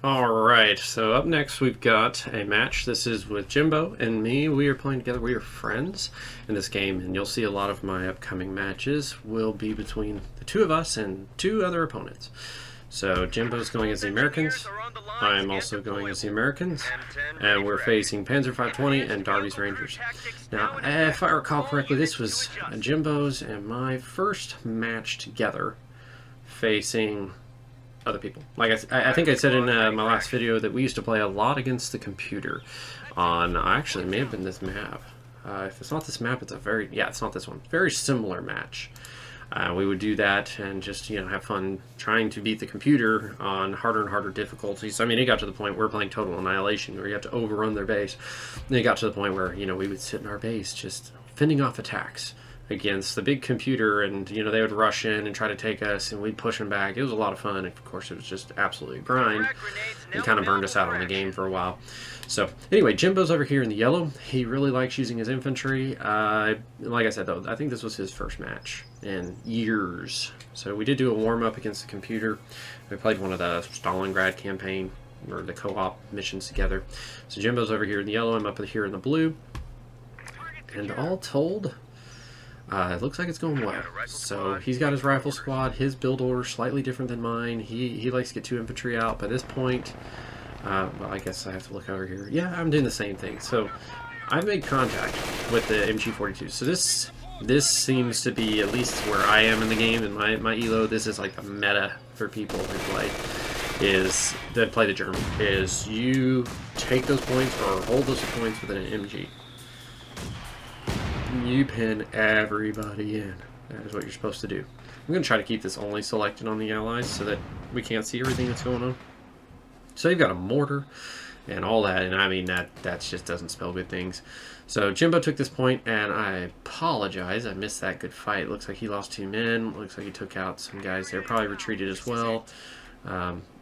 Alright, so up next we've got a match. This is with Jimbo and me. We are playing together. We are friends in this game, and you'll see a lot of my upcoming matches will be between the two of us and two other opponents. So Jimbo's going as the Americans. I'm also going as the Americans. And we're facing Panzer 520 and Darby's Rangers. Now, if I recall correctly, this was Jimbo's and my first match together facing other people. Like I think I said in my last video that we used to play a lot against the computer on, actually it may have been this map. If it's not this map, it's it's not this one. Very similar match. We would do that and just, have fun trying to beat the computer on harder and harder difficulties. I mean, it got to the point where we're playing Total Annihilation, where you have to overrun their base. And it got to the point where, we would sit in our base just fending off attacks against the big computer, and they would rush in and try to take us, and we'd push them back. It was a lot of fun. Of course, it was just absolutely a grind, and kind of burned us out on the game for a while. So anyway, Jimbo's over here in the yellow. He really likes using his infantry. Like I said, though, I think this was his first match in years. So we did do a warm-up against the computer. We played one of the Stalingrad campaign, or the co-op missions together. So Jimbo's over here in the yellow. I'm up here in the blue. And all told, it looks like it's going well. So he's got his rifle squad. His build order slightly different than mine. He likes to get 2 infantry out. By this point, well, I guess I have to look over here. Yeah, I'm doing the same thing. So I've made contact with the MG42. So this seems to be, at least where I am in the game, in my elo, this is like the meta for people who play the German, is you take those points or hold those points with an MG. You pin everybody in. That is what you're supposed to do. I'm going to try to keep this only selected on the allies so that we can't see everything that's going on. So you've got a mortar and all that, and I mean, that just doesn't spell good things. So Jimbo took this point, and I apologize. I missed that good fight. Looks like he lost 2 men. Looks like he took out some guys there. Probably retreated as well.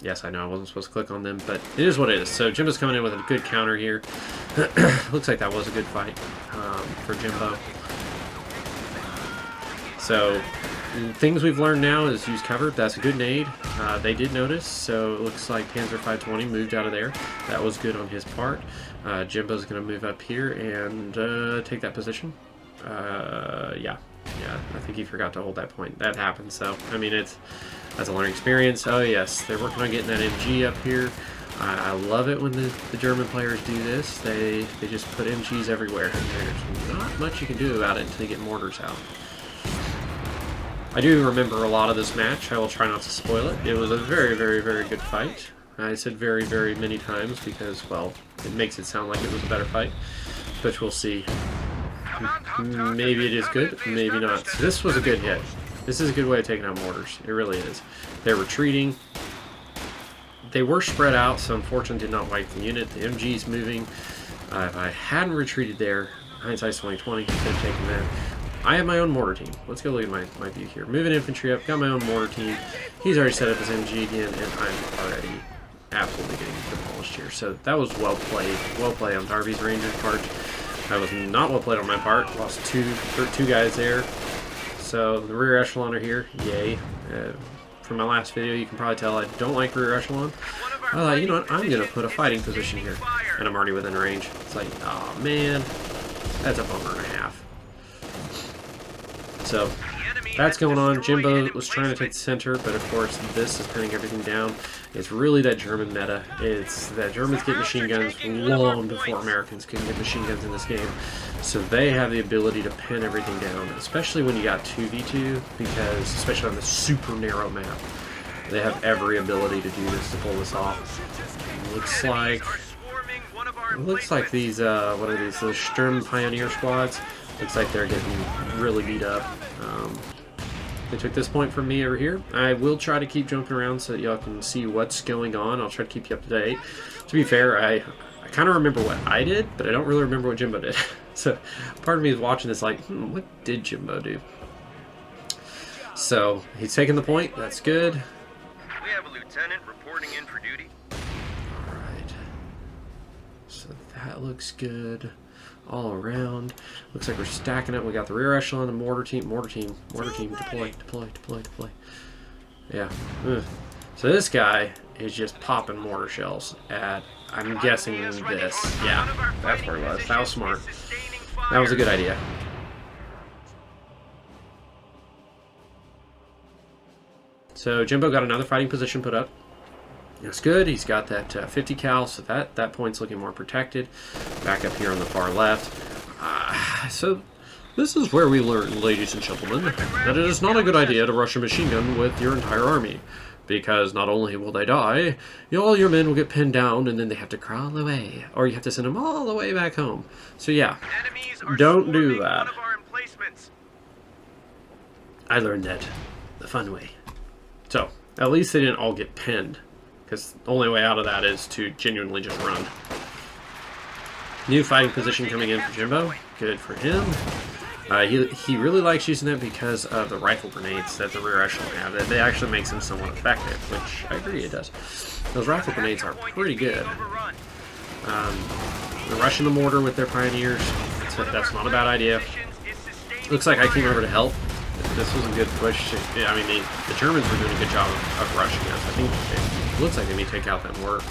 Yes, I know I wasn't supposed to click on them, but it is what it is. So Jimbo's coming in with a good counter here. Looks like that was a good fight for Jimbo. So things we've learned now is use cover. That's a good nade. They did notice, so it looks like Panzer 520 moved out of there. That was good on his part. Jimbo's going to move up here and take that position. Yeah, I think he forgot to hold that point. That happened, so, I mean, that's a learning experience. Oh, yes, they're working on getting that MG up here. I love it when the German players do this. They just put MGs everywhere, and there's not much you can do about it until you get mortars out. I do remember a lot of this match. I will try not to spoil it. It was a very, very, very good fight. I said very, very many times because, well, it makes it sound like it was a better fight, but we'll see. Maybe it is good, maybe not. So this was a good hit. This is a good way of taking out mortars. It really is. They're retreating. They were spread out, so unfortunately did not wipe the unit. The MG's moving. If I hadn't retreated there, hindsight's 2020, could have taken that. I have my own mortar team. Let's go look at my view here. Moving infantry up, got my own mortar team. He's already set up his MG again, and I'm already absolutely getting demolished here. So that was well played. Well played on Darby's Rangers part. That was not well played on my part. Lost two guys there. So the rear echelon are here. Yay. From my last video, you can probably tell I don't like rear echelon. You know what? I'm going to put a fighting position here. And I'm already within range. It's like, oh man. That's a bummer and a half. So that's going on. Jimbo was trying to take the center, but of course this is pinning everything down. It's really that German meta. It's that Germans get machine guns long before Americans can get machine guns in this game. So they have the ability to pin everything down, especially when you got 2v2, because especially on the super narrow map, they have every ability to do this, to pull this off. Looks like these, what are these, those Sturm Pioneer squads. Looks like they're getting really beat up. They took this point from me over here. I will try to keep jumping around so that y'all can see what's going on. I'll try to keep you up to date. To be fair, I kind of remember what I did, but I don't really remember what Jimbo did. So part of me is watching this like, what did Jimbo do? So he's taking the point. That's good. We have a lieutenant reporting in for duty. All right. So that looks good all around. Looks like we're stacking it. We got the rear echelon, the mortar team, deploy. Yeah. Ugh. So this guy is just popping mortar shells at, I'm guessing this. Yeah, that's where it was. That was smart. That was a good idea. So Jimbo got another fighting position put up. That's good. He's got that 50 cal, so that point's looking more protected. Back up here on the far left. So this is where we learn, ladies and gentlemen, that it is not a good idea to rush a machine gun with your entire army. Because not only will they die, all your men will get pinned down and then they have to crawl away. Or you have to send them all the way back home. So yeah, don't do that. I learned that the fun way. So, at least they didn't all get pinned. Because the only way out of that is to genuinely just run. New fighting position coming in for Jimbo. Good for him. He really likes using that because of the rifle grenades that the rear echelon have. They actually makes him somewhat effective, which I agree it does. Those rifle grenades are pretty good. They're rushing the mortar with their pioneers. That's not a bad idea. Looks like I came over to help. This was a good push. I mean, the Germans were doing a good job of rushing us. I think it looks like they may take out that mortar.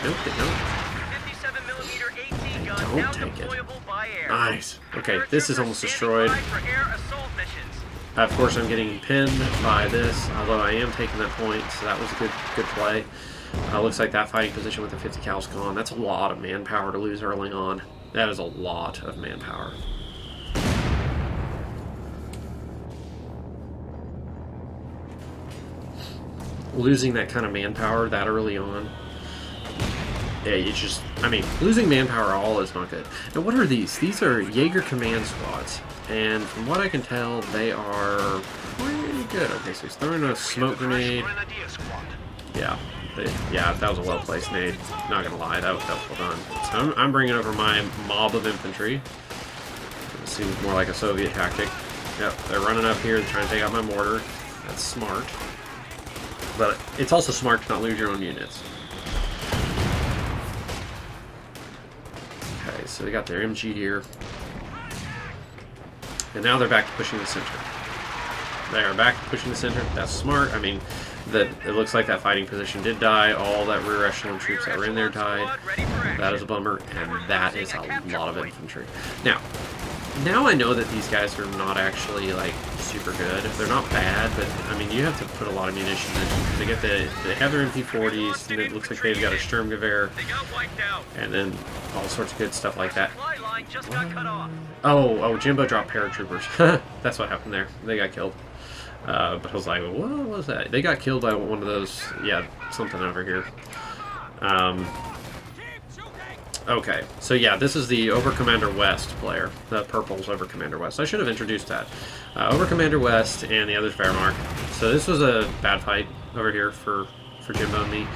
Nope, they don't. Don't take it. Nice. Okay, this is almost destroyed. Of course, I'm getting pinned by this, although I am taking that point, so that was a good play. Looks like that fighting position with the 50 cal's gone. That's a lot of manpower to lose early on. That is a lot of manpower. Losing that kind of manpower that early on. Yeah, you just, I mean, losing manpower all is not good. Now, what are these? These are Jaeger command squads. And from what I can tell, they are pretty good. Okay, so he's throwing a smoke grenade. Yeah, that was a well-placed nade. Not gonna lie, that was well done. So I'm bringing over my mob of infantry. It seems more like a Soviet tactic. Yep, they're running up here to try and take out my mortar. That's smart. But it's also smart to not lose your own units. Okay, so they got their MG here. And now they're back to pushing the center. They are back to pushing the center. That's smart. I mean, it looks like that fighting position did die. All that rear echelon troops that were in there died. That is a bummer, and that is a lot of infantry. Now I know that these guys are not actually, like, super good. They're not bad, but, I mean, you have to put a lot of munition in. They have their MP40s, and it looks like they've got a Sturmgewehr, and then all sorts of good stuff like that. Oh, Jimbo dropped paratroopers. That's what happened there. They got killed. But I was like, what was that? They got killed by one of those, yeah, something over here. Okay, so yeah, this is the Obercommander West player. The purple's Obercommander West. I should have introduced that. Obercommander West and the other's Wehrmacht. So this was a bad fight over here for Jimbo and me.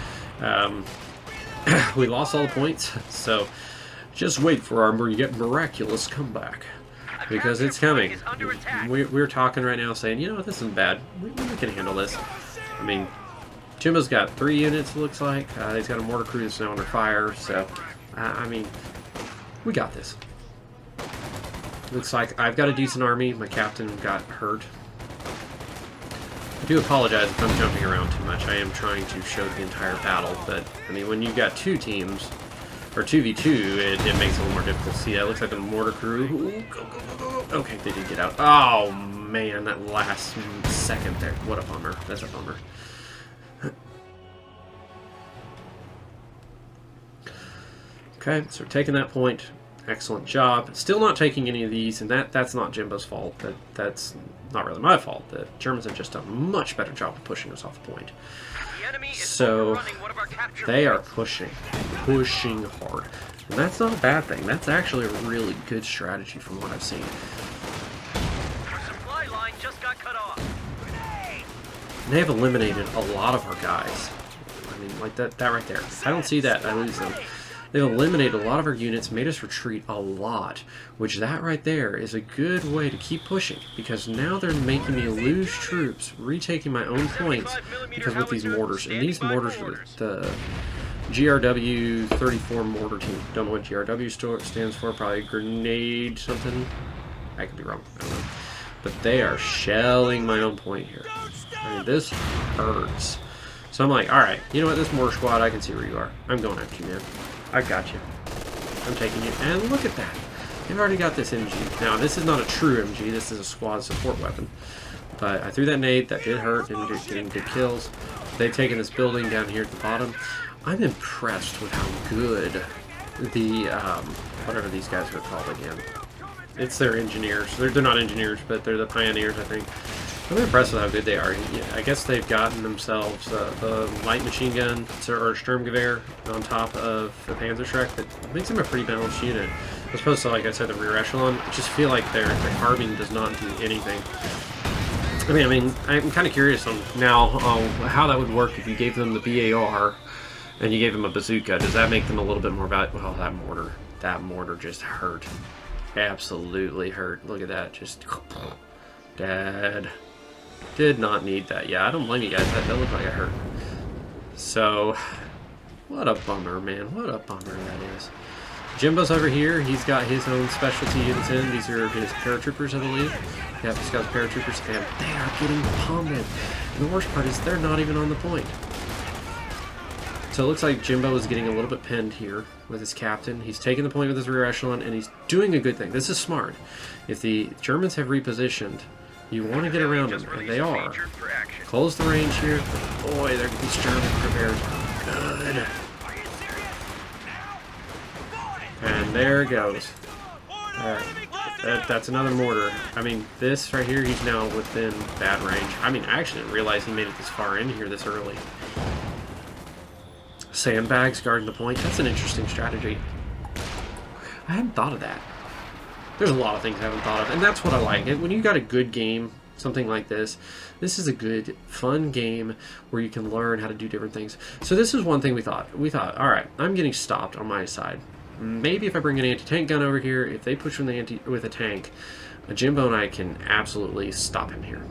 We lost all the points, so just wait for our miraculous comeback. Because it's coming. We're talking right now saying, you know what, this isn't bad. We can handle this. I mean, Jimbo's got 3 units, it looks like. He's got a mortar crew that's now under fire, so... I mean, we got this. Looks like I've got a decent army. My captain got hurt. I do apologize if I'm jumping around too much. I am trying to show the entire battle, but, I mean, when you've got 2 teams, or 2v2, it makes it a little more difficult to see. That looks like the mortar crew. Ooh, go. Okay, they did get out. Oh, man, that last second there. What a bummer. That's a bummer. Okay, so we're taking that point. Excellent job. Still not taking any of these, and that's not Jimbo's fault. That's not really my fault. The Germans have just done a much better job of pushing us off the point. So they are pushing hard. And that's not a bad thing. That's actually a really good strategy from what I've seen. They have eliminated a lot of our guys. I mean, like that right there. I don't see that. I lose them. They've eliminated a lot of our units, made us retreat a lot, which that right there is a good way to keep pushing, because now they're making me lose troops, retaking my own points, because with these mortars, and these mortars are the GRW 34 mortar team. Don't know what GRW stands for, probably grenade something. I could be wrong, I don't know. But they are shelling my own point here. I mean, this hurts. So I'm like, alright, you know what, this mortar squad, I can see where you are. I'm going after you, man. I've got you. I'm taking you. And look at that. They've already got this MG. Now, this is not a true MG. This is a squad support weapon. But I threw that nade. That did hurt. Didn't get good kills. They've taken this building down here at the bottom. I'm impressed with how good the, whatever these guys are called again. It's their engineers. They're not engineers, but they're the pioneers, I think. I'm impressed with how good they are. Yeah, I guess they've gotten themselves the light machine gun or Sturmgewehr on top of the Panzerschreck that makes them a pretty balanced unit. As opposed to, like I said, the rear echelon. I just feel like their carbine does not do anything. I mean, I'm kind of curious on now how that would work if you gave them the BAR and you gave them a bazooka. Does that make them a little bit more valuable? Well, that mortar just hurt. Absolutely hurt. Look at that. Just dead. Did not need that. Yeah, I don't blame you guys. That looked like it hurt. So, what a bummer, man. What a bummer that is. Jimbo's over here. He's got his own specialty units in. These are his paratroopers, I believe. Yeah, he's got his paratroopers, and they are getting pummeled. And the worst part is they're not even on the point. So it looks like Jimbo is getting a little bit pinned here with his captain. He's taking the point with his rear echelon, and he's doing a good thing. This is smart. If the Germans have repositioned, you want to get around them, and they are. Close the range here. Boy, these Germans prepared. Good. And there it goes. Alright. That's another mortar. I mean, this right here, he's now within bad range. I mean, I actually didn't realize he made it this far in here this early. Sandbags guarding the point. That's an interesting strategy. I hadn't thought of that. There's a lot of things I haven't thought of, and that's what I like. When you got a good game, something like this is a good, fun game where you can learn how to do different things. So this is one thing we thought. We thought, all right, I'm getting stopped on my side. Maybe if I bring an anti-tank gun over here, if they push with a tank, Jimbo and I can absolutely stop him here.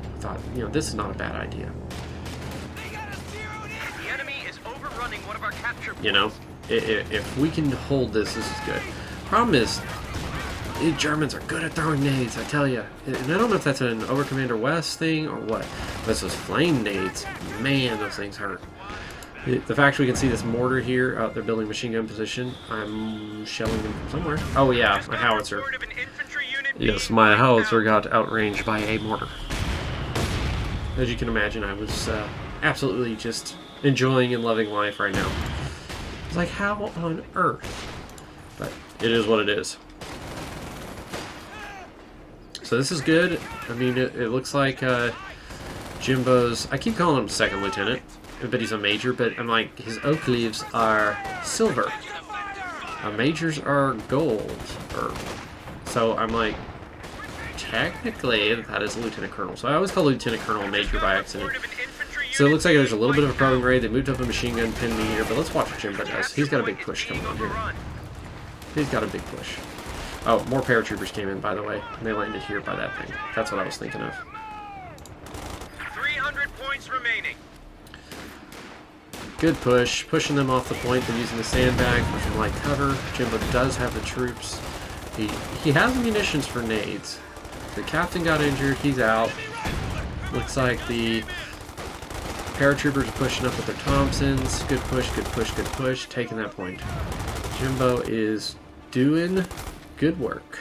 I thought, you know, this is not a bad idea. The enemy is overrunning one of our capture points. You know, if we can hold this, this is good. Problem is, the Germans are good at throwing nades, I tell you. And I don't know if that's an Over Commander West thing or what. But those flame nades, man, those things hurt. The fact we can see this mortar here, they're building machine gun position. I'm shelling them from somewhere. Oh yeah, my howitzer. Yes, my howitzer got outranged by a mortar. As you can imagine, I was absolutely just enjoying and loving life right now. It's like, how on earth? But it is what it is. So this is good. I mean, it looks like Jimbo's... I keep calling him second lieutenant, but he's a major, but I'm like, his oak leaves are silver. Majors are gold. So I'm like, technically, that is a lieutenant colonel. So I always call lieutenant colonel a major by accident. So it looks like there's a little bit of a probing raid. They moved up a machine gun, pinned me here, but let's watch what Jimbo does. He's got a big push coming on here. He's got a big push. Oh, more paratroopers came in, by the way. And they landed here by that thing. That's what I was thinking of. 300 points remaining. Good push. Pushing them off the point. They're using the sandbag for some light cover. Jimbo does have the troops. He has munitions for nades. The captain got injured. He's out. Looks like the paratroopers are pushing up with their Thompsons. Good push, good push, good push. Taking that point. Jimbo is doing good work.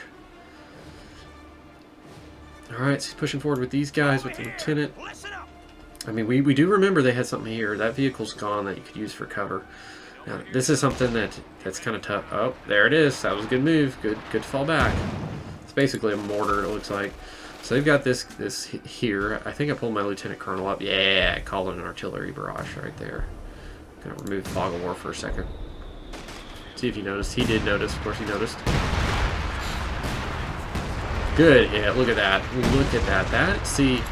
Alright, so he's pushing forward with these guys, with the lieutenant. I mean, we do remember they had something here. That vehicle's gone that you could use for cover. Now, this is something that's kind of tough. Oh, there it is. That was a good move. Good to fall back. It's basically a mortar, it looks like. So they've got this here. I think I pulled my lieutenant colonel up. Yeah, called it an artillery barrage right there. Gonna remove fog of war for a second. See if he noticed. He did notice. Of course he noticed. Good hit. Look at that. Look at that. See,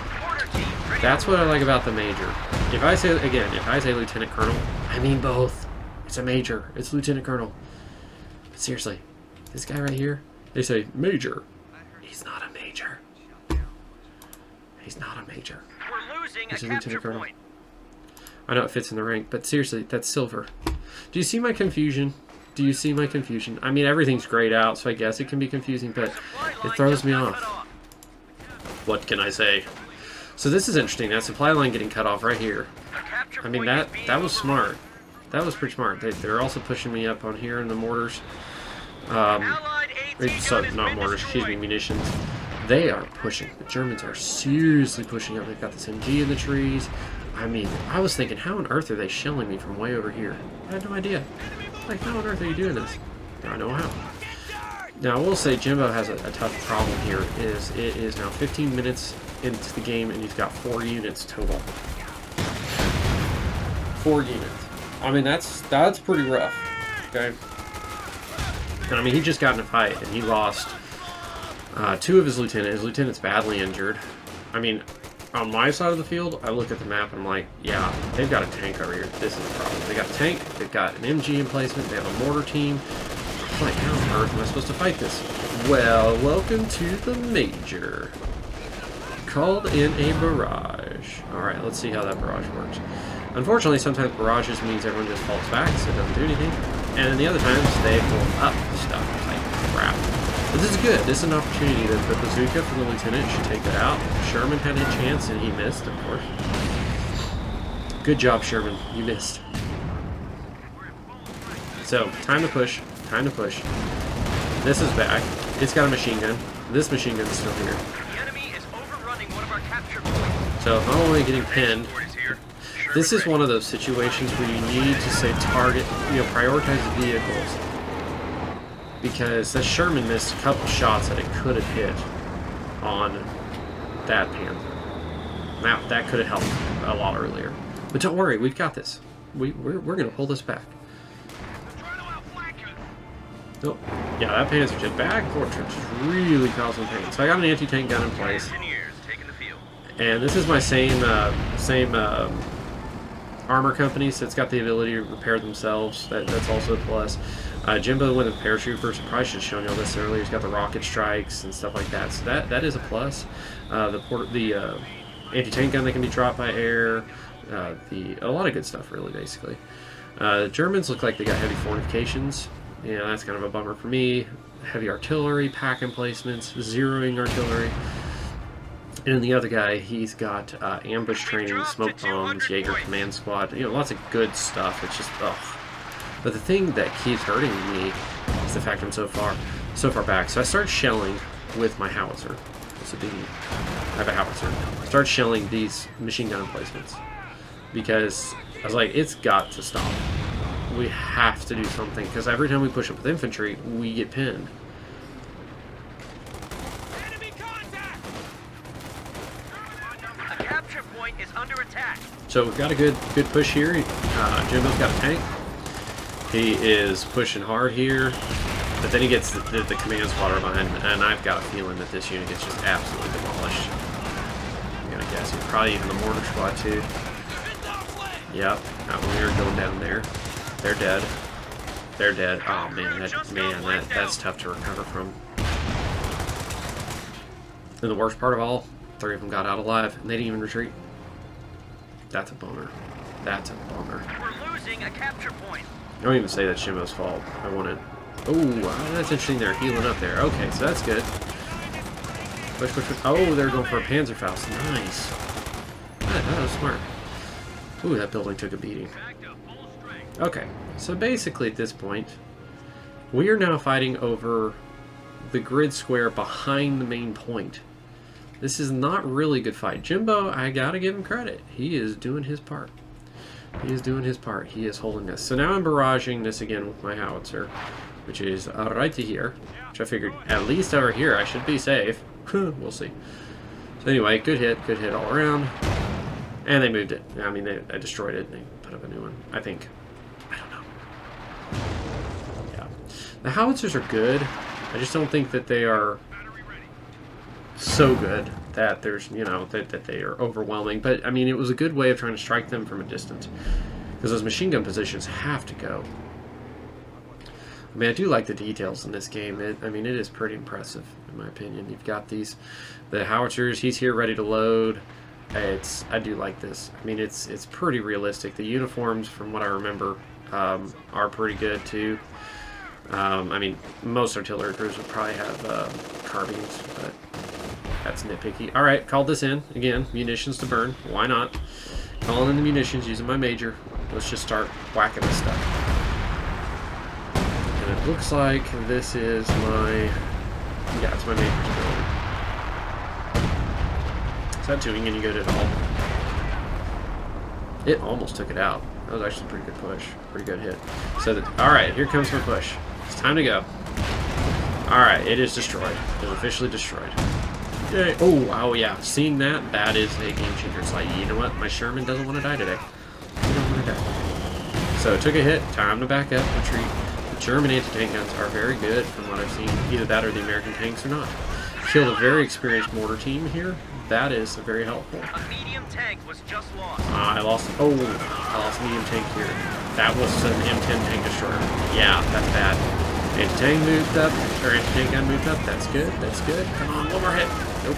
that's what I like about the major. If I say, again, if I say lieutenant colonel, I mean both. It's a major. It's lieutenant colonel. But seriously, this guy right here, they say major. He's not a major. He's not a major. We're losing He's a a capture lieutenant colonel. point. I know it fits in the rank, but seriously, that's silver. Do you see my confusion? Do you see my confusion? I mean, everything's grayed out, so I guess it can be confusing, but it throws me off. What can I say? So this is interesting. That supply line getting cut off right here. I mean, that was smart. That was pretty smart. They're also pushing me up on here in the mortars. Not mortars, excuse me, munitions. They are pushing. The Germans are seriously pushing up. They've got this MG in the trees. I mean, I was thinking, how on earth are they shelling me from way over here? I had no idea. Like, how on earth are you doing this? Now I know how. Now, I will say Jimbo has a tough problem here. It is now 15 minutes into the game, and he's got 4 units total. 4 units. I mean, that's pretty rough. Okay? And I mean, he just got in a fight, and he lost 2 of his lieutenants. His lieutenant's badly injured. I mean, on my side of the field, I look at the map and I'm like, yeah, they've got a tank over here. This is a problem. They got a tank, they've got an MG in placement, they have a mortar team. I'm like, how on earth am I supposed to fight this? Well, welcome to the Major. Called in a barrage. Alright, let's see how that barrage works. Unfortunately, sometimes barrages means everyone just falls back, so it doesn't do anything. And then the other times, they blow up stuff like crap. But this is good. This is an opportunity that the bazooka from the lieutenant should take that out. Sherman had a chance, and he missed, of course. Good job, Sherman. You missed. So, time to push. Time to push. This is back. It's got a machine gun. This machine gun is still here. The enemy is overrunning one of our capture points. So, not only getting pinned, this is one of those situations where you need to say target, prioritize the vehicles. Because that Sherman missed a couple shots that it could have hit on that Panther. Now, that could have helped a lot earlier. But don't worry, we've got this. We're going to pull this back. Nope. Yeah, that Panther just back fortress really causing pain. So I got an anti-tank gun in place. And this is my same armor company, so it's got the ability to repair themselves. That's also a plus. Jimbo with the paratroopers, I probably should have shown you all this earlier. He's got the rocket strikes and stuff like that, so that is a plus. The anti-tank gun that can be dropped by air, a lot of good stuff, really, basically. The Germans look like they got heavy fortifications. Yeah, that's kind of a bummer for me. Heavy artillery, pack emplacements, zeroing artillery. And then the other guy, he's got ambush training, smoke bombs, Jaeger command squad. Lots of good stuff. It's just, ugh. But the thing that keeps hurting me is the fact I'm so far back. So I start shelling with my howitzer. I have a howitzer. I start shelling these machine gun emplacements because I was like, it's got to stop. We have to do something because every time we push up with infantry, we get pinned. A capture point is under attack. So we've got a good push here. Jimbo's got a tank. He is pushing hard here, but then he gets the command squad behind him, and I've got a feeling that this unit gets just absolutely demolished. I'm gonna guess it's probably even the mortar squad too. Yep, not when we were going down there. They're dead. They're dead. Oh man, that's tough to recover from. And the worst part of all, 3 of them got out alive, and they didn't even retreat. That's a bummer. That's a bummer. We're losing a capture point. I don't even say that's Jimbo's fault. I want it. Oh, that's interesting. They're healing up there. Okay, so that's good. Push, push, push. Oh, they're going for a Panzerfaust. Nice. That was smart. Ooh, that building took a beating. Okay, so basically at this point, we are now fighting over the grid square behind the main point. This is not really a good fight. Jimbo, I gotta give him credit. He is doing his part. He is doing his part. He is holding this. So now I'm barraging this again with my howitzer, which is right to here. Which I figured at least over here I should be safe. We'll see. So anyway, good hit all around. And they moved it. I mean, I destroyed it and they put up a new one. I think. I don't know. Yeah. The howitzers are good. I just don't think that they are so good that there's, that they are overwhelming. But, I mean, it was a good way of trying to strike them from a distance. Because those machine gun positions have to go. I mean, I do like the details in this game. It is pretty impressive, in my opinion. You've got the howitzers. He's here ready to load. I do like this. I mean, it's pretty realistic. The uniforms, from what I remember, are pretty good, too. I mean, most artillery crews would probably have carbines, but that's nitpicky. Alright, called this in. Again, munitions to burn. Why not? Calling in the munitions, using my major. Let's just start whacking this stuff. And it looks like this is my... Yeah, it's my major's building. Is that doing any good at all? It almost took it out. That was actually a pretty good push. Pretty good hit. So, alright, here comes my push. It's time to go. Alright, it is destroyed. It is officially destroyed. Yay. Oh yeah. Seeing that, that is a game changer. It's like, you know what? My Sherman doesn't want to die today. He don't want to die. So, it took a hit. Time to back up, retreat. The German anti-tank guns are very good from what I've seen. Either that or the American tanks or not. Killed a very experienced mortar team here. That is very helpful. A medium tank was just lost. I lost medium tank here. That was an M10 tank destroyer. Yeah, that's bad. Anti-tank moved up, or anti-tank gun moved up. That's good, that's good. Come on, one more hit. Nope,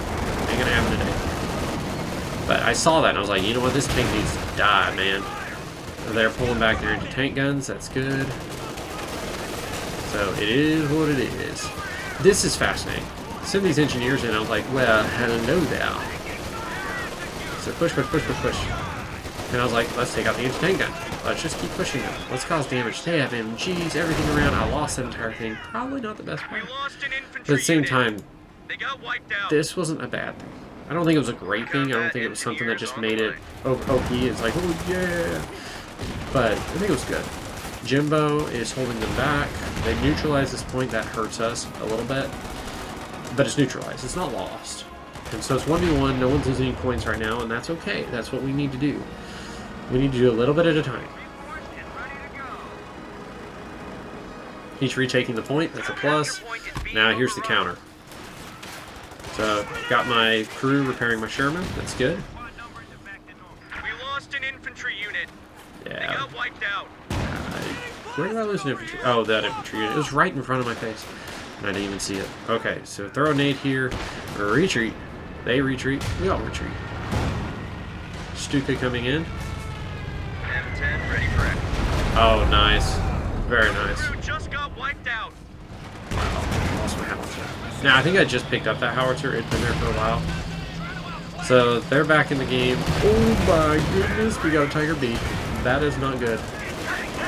ain't gonna happen today. But I saw that and I was like, you know what, this tank needs to die, man. They're pulling back their anti-tank guns, that's good. So it is what it is. This is fascinating. Send these engineers in, I was like, well, hello there. So push. And I was like, let's take out the anti-tank gun. Let's just keep pushing them. Let's cause damage. They have MGs, everything around. I lost that entire thing. Probably not the best part. But at the same time, They got wiped out. this wasn't a bad thing. I don't think it was a great thing. I don't think it was something that just made it OP. It's like, oh yeah. But I think it was good. Jimbo is holding them back. They neutralize this point. That hurts us a little bit. But it's neutralized. It's not lost. And so it's 1v1. No one's losing any points right now, and that's okay. That's what we need to do. We need to do a little bit at a time. He's retaking the point. That's a plus. Now here's the counter. So got my crew repairing my Sherman. That's good. We lost an infantry unit. Yeah. They got wiped out. Where did I lose an infantry? Oh, that infantry unit. It was right in front of my face. And I didn't even see it. Okay, so throw a nade here. Retreat. They retreat. We all retreat. Stuka coming in. M10 ready for action. Oh, nice. Very nice. Crew just got wiped out. Wow. Lost my howitzer. Now, I think I just picked up that howitzer. It'd been there for a while. So, they're back in the game. Oh my goodness, we got a Tiger B. That is not good.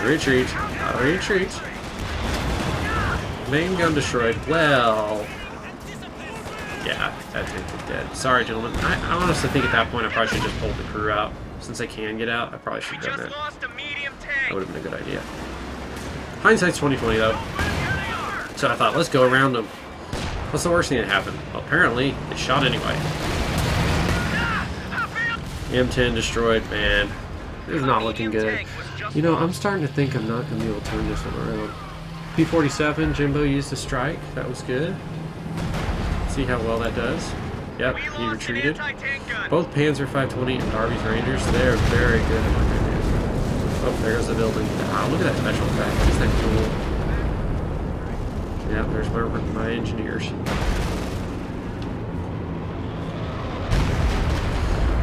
Retreat. Retreat. Main gun destroyed. Well, yeah, that tank is dead. Sorry, gentlemen. I honestly think at that point I probably should just pull the crew out. Since they can get out, I probably should have done that. Lost a medium tank. That would have been a good idea. Hindsight's 20/20 though. So I thought, let's go around them. What's the worst thing that happened? Well, apparently, it shot anyway. M10 destroyed, man. This is not looking good. You know, I'm starting to think I'm not going to be able to turn this one around. P-47, Jimbo used a strike. That was good. See how well that does. Yep, he retreated. Both Panzer 520 and Darby's Rangers, they're very good at what they're doing. Oh, there goes the building. Wow, look at that special effect. Isn't that cool? Yeah, there's my engineers.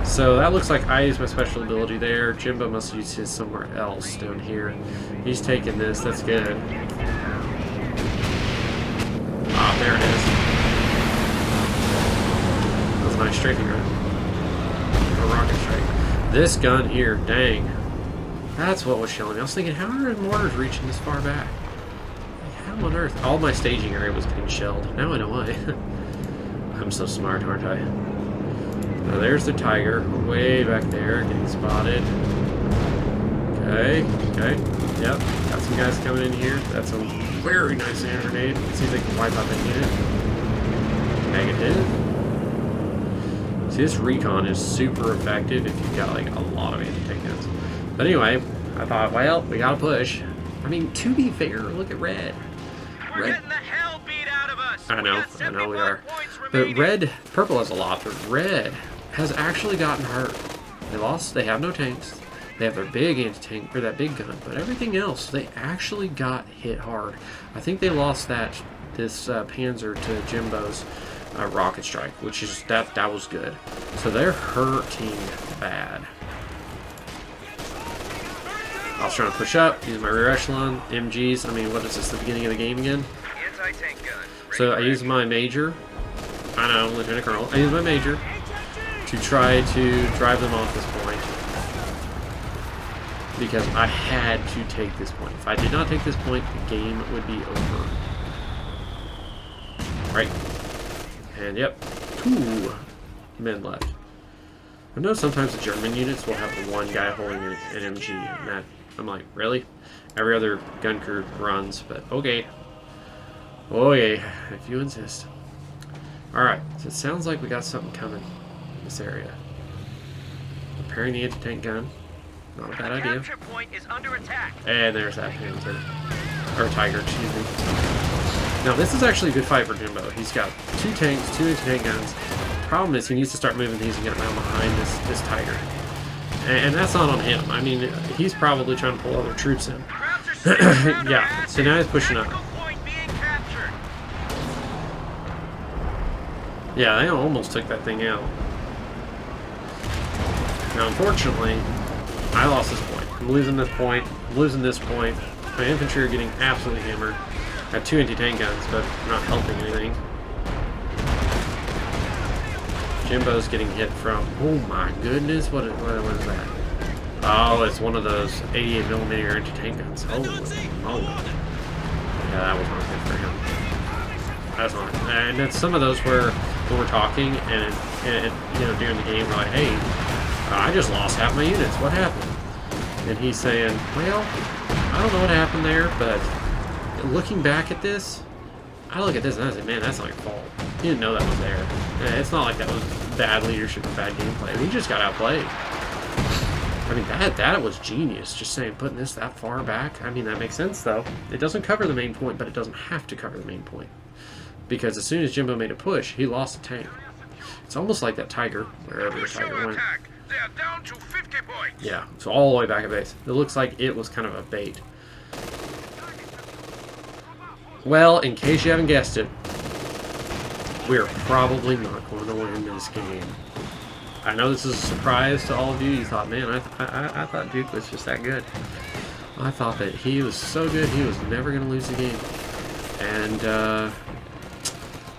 So that looks like I used my special ability there. Jimbo must use his somewhere else down here. He's taking this. That's good. Ah, there it is. That was a nice strafing run. A rocket strike. This gun here, dang. That's what was showing me. I was thinking, how are mortars reaching this far back? Like, how on earth? All my staging area was getting shelled. Now I know why. I'm so smart, aren't I? Now there's the Tiger, way back there, getting spotted. Okay, yep, got some guys coming in here. That's a very nice hand grenade. Let's see if they can wipe out the unit. Negative. See, this recon is super effective if you've got like a lot of anti-tank guns. But anyway, I thought, well, we gotta push. I mean, to be fair, look at red. We're getting the hell beat out of us. I know we are. But purple has a lot, but red has actually gotten hurt. They have no tanks. They have their big anti-tank, or that big gun, but everything else, they actually got hit hard. I think they lost this Panzer to Jimbo's rocket strike, which is, that was good. So they're hurting bad. I was trying to push up, use my rear echelon, MGs. I mean, what is this, the beginning of the game again? Anti-tank gun. So I use my major. I know, Lieutenant Colonel. I use my major to try to drive them off this point. because I had to take this point. If I did not take this point, the game would be over. Right. And yep, 2 men left. I know sometimes the German units will have one guy holding an MG, and that, I'm like, really? Every other gun crew runs, but okay. Okay, if you insist. Alright, so it sounds like we got something coming in this area. Repairing the anti-tank gun. Not a bad idea. Capture point is under attack. And there's that Panther. Or Tiger, excuse me. Now, this is actually a good fight for Jimbo. He's got 2 tanks, 2 anti-tank guns. Problem is, he needs to start moving these and get around behind this Tiger. And that's not on him. I mean, he's probably trying to pull other troops in. Yeah, so now he's pushing up. Yeah, they almost took that thing out. Now, unfortunately, I lost this point. I'm losing this point. I'm losing this point. My infantry are getting absolutely hammered. I have 2 anti-tank guns, but not helping anything. Jimbo's getting hit from... Oh my goodness, what is that? Oh, it's one of those 88mm anti-tank guns. Oh, yeah, that was not good for him. That's not. And then some of those where we're talking and you know, during the game, we're like, hey, I just lost half my units. What happened? And he's saying, well, I don't know what happened there, but looking back at this, I look at this and I say, man, that's not your fault. You didn't know that was there. It's not like that was bad leadership or bad gameplay. We just got outplayed. I mean, that was genius. Just saying, putting this that far back. I mean, that makes sense, though. It doesn't cover the main point, but it doesn't have to cover the main point. Because as soon as Jimbo made a push, he lost a tank. It's almost like that Tiger, wherever the Tiger went. They are down to 50 points. Yeah, so all the way back at base. It looks like it was kind of a bait. Well, in case you haven't guessed it, we're probably not going to win this game. I know this is a surprise to all of you. You thought, man, I thought Duke was just that good. I thought that he was so good, he was never going to lose the game. And,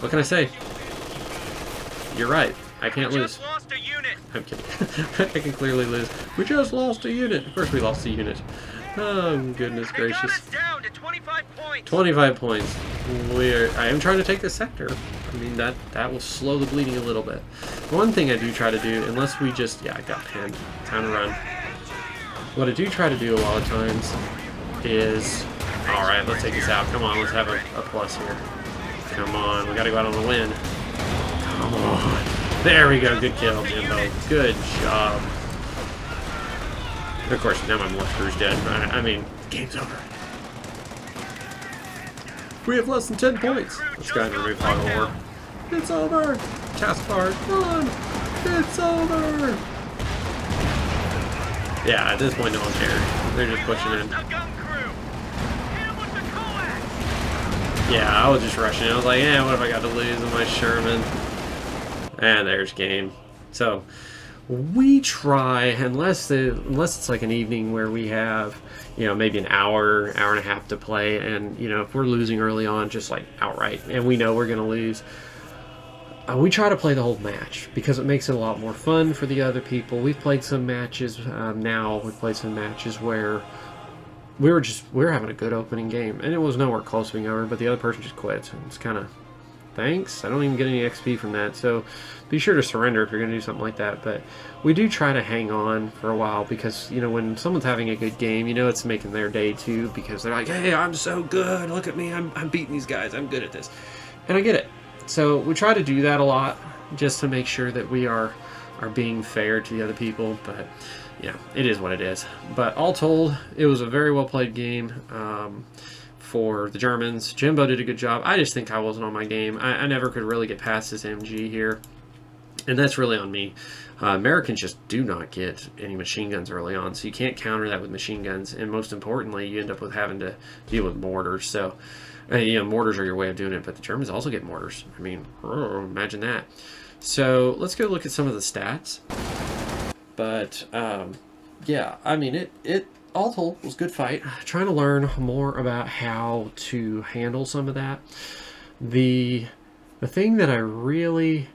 what can I say? You're right. I can't lose. Just lost a unit. I'm kidding. I can clearly lose. We just lost a unit. Of course we lost a unit. Oh, goodness They got gracious. us down to 25 points. 25 points. I am trying to take this sector. I mean, that will slow the bleeding a little bit. One thing I do try to do, unless we just... Yeah, I got pinned. Time to run. What I do try to do a lot of times is... Alright, let's take this out. Come on, let's have a plus here. Come on, we gotta go out on a win. Come on. There we go. Good kill, Jimbo. Good job. Of course, now my mortar crew's dead. I mean, game's over. We have less than 10 points. Let's go ahead and remove Fog of War. It's over. Task bar, run. It's over. Yeah, at this point, no one cares. They're just pushing in. Yeah, I was just rushing. I was like, yeah, what have I got to lose in my Sherman? And there's game. So we try, unless it's like an evening where we have, you know, maybe an hour and a half to play, and you know, if we're losing early on, just like outright, and we know we're gonna lose, we try to play the whole match because it makes it a lot more fun for the other people. We've played some matches now. We've played some matches where we were having a good opening game, and it was nowhere close to being over, but the other person just quit. So it's kind of, thanks. I don't even get any XP from that. So be sure to surrender if you're going to do something like that. But we do try to hang on for a while because, you know, when someone's having a good game, you know, it's making their day too, because they're like, hey, I'm so good. Look at me. I'm beating these guys. I'm good at this. And I get it. So we try to do that a lot just to make sure that we are being fair to the other people. But yeah, it is what it is. But all told, it was a very well played game. For the Germans. Jimbo did a good job. I just think I wasn't on my game. I never could really get past this MG here. And that's really on me. Americans just do not get any machine guns early on, so you can't counter that with machine guns. And most importantly, you end up with having to deal with mortars. So, you know, mortars are your way of doing it, but the Germans also get mortars. I mean, imagine that. So let's go look at some of the stats. But, yeah, I mean, it all told, was a good fight. Trying to learn more about how to handle some of that. The thing that I really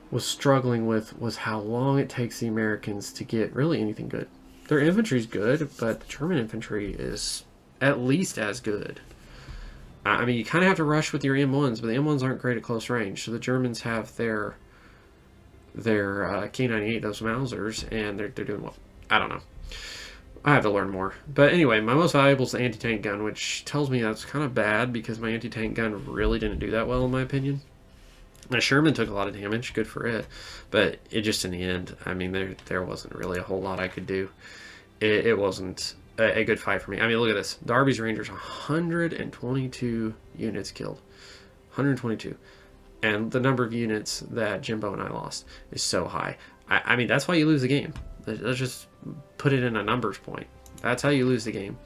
was struggling with was how long it takes the Americans to get really anything good. Their infantry's good, but the German infantry is at least as good. I mean, you kind of have to rush with your M1s, but the M1s aren't great at close range. So the Germans have their K98, those Mausers, and they're doing well. I don't know. I have to learn more. But anyway, my most valuable is the anti-tank gun, which tells me that's kind of bad because my anti-tank gun really didn't do that well in my opinion. My Sherman took a lot of damage, good for it, but it just in the end, I mean, there wasn't really a whole lot I could do. It wasn't a good fight for me. I mean, look at this. Darby's Rangers, 122 units killed. 122. And the number of units that Jimbo and I lost is so high. I mean, that's why you lose the game. Let's just put it in a numbers point. That's how you lose the game.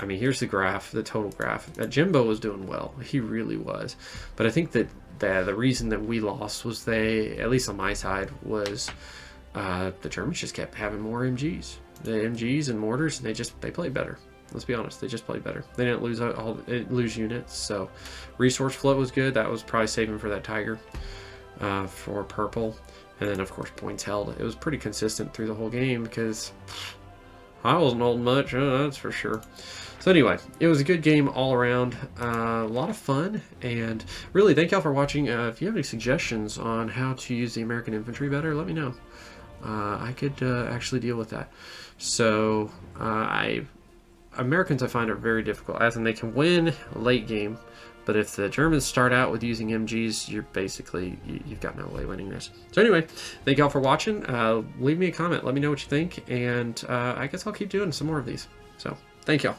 I mean, here's the graph, the total graph. Jimbo was doing well. He really was. But I think that the reason that we lost was at least on my side, was the Germans just kept having more MGs. The MGs and mortars, they played better. Let's be honest, they just played better. They didn't lose units, so resource flow was good. That was probably saving for that Tiger for purple. And then, of course, points held. It was pretty consistent through the whole game because I wasn't holding much, that's for sure. So anyway, it was a good game all around. A lot of fun. And really, thank y'all for watching. If you have any suggestions on how to use the American infantry better, let me know. I could actually deal with that. So, Americans I find are very difficult, as in they can win late game, but if the Germans start out with using MGs, you're basically, you've got no way winning this. So anyway, thank y'all for watching. Leave me a comment, let me know what you think, and I guess I'll keep doing some more of these. So, thank y'all.